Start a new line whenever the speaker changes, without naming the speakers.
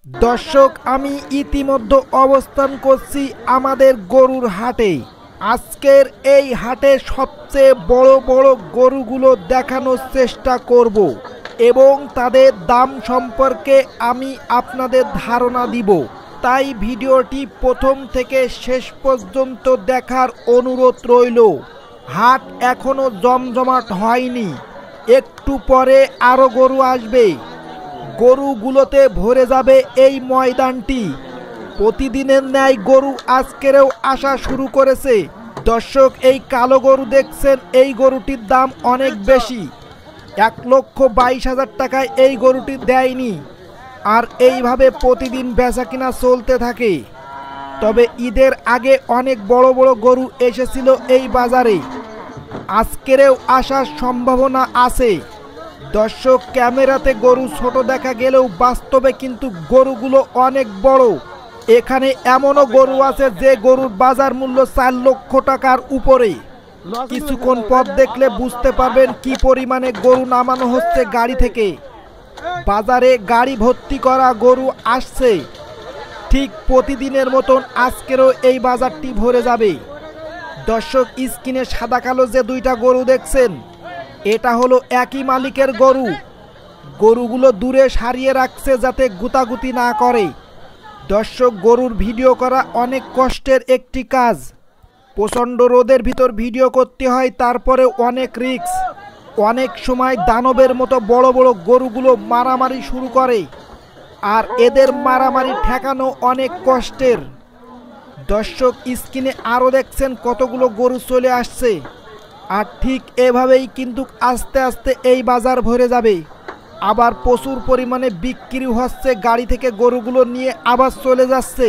দর্শক, আমি ইতিমধ্যে অবস্থান করছি আমাদের গরুর হাটে। আজকের এই হাটে সবচেয়ে বড় বড় গরুগুলো দেখানোর চেষ্টা করব এবং তাদের দাম সম্পর্কে আমি আপনাদের ধারণা দিব। তাই ভিডিওটি প্রথম থেকে শেষ পর্যন্ত দেখার অনুরোধ রইল। হাট এখনো জমজমাট হয়নি, একটু পরে আরো গরু আসবে। গরুগুলোতে ভরে যাবে এই ময়দানটি। প্রতিদিনের ন্যায় গরু আজকেরও আসা শুরু করেছে। দর্শক, এই কালো গরু দেখছেন, এই গরুটির দাম অনেক বেশি। 1,22,000 টাকায় এই গরুটি দেয়নি। আর এইভাবে প্রতিদিন বেচাকিনা চলতে থাকে। তবে ঈদের আগে অনেক বড় বড় গরু এসেছিল এই বাজারে। আজকেরও আসার সম্ভাবনা আছে। দর্শক, ক্যামেরাতে গরু ছোট দেখা গেলেও বাস্তবে কিন্তু গরুগুলো অনেক বড়। এখানে এমনও গরু আছে যে গরুর বাজার মূল্য 4 লক্ষ টাকার উপরে। কিছুক্ষণ পর দেখলে বুঝতে পারবেন কি পরিমাণে গরু নামানো হচ্ছে গাড়ি থেকে। বাজারে গাড়ি ভর্তি করা গরু আসছে। ঠিক প্রতিদিনের মতন আজকেরও এই বাজারটি ভরে যাবে। দর্শক, স্ক্রিনে সাদা কালো যে দুইটা গরু দেখছেন, এটা হলো একই মালিকের গরু। গরুগুলো দূরে সারিয়ে রাখছে যাতে গুতাগুতি না করে। দর্শক, গরুর ভিডিও করা অনেক কষ্টের একটি কাজ। প্রচণ্ড রোদের ভিতর ভিডিও করতে হয়, তারপরে অনেক রিস্ক। অনেক সময় দানবের মতো বড় বড় গরুগুলো মারামারি শুরু করে, আর এদের মারামারি ঠেকানো অনেক কষ্টের। দর্শক, স্ক্রিনে আরও দেখছেন কতগুলো গরু চলে আসছে। আর ঠিক এভাবেই কিন্তু আস্তে আস্তে এই বাজার ভরে যাবে। আবার প্রচুর পরিমাণে বিক্রি হচ্ছে, গাড়ি থেকে গরুগুলো নিয়ে আবার চলে যাচ্ছে।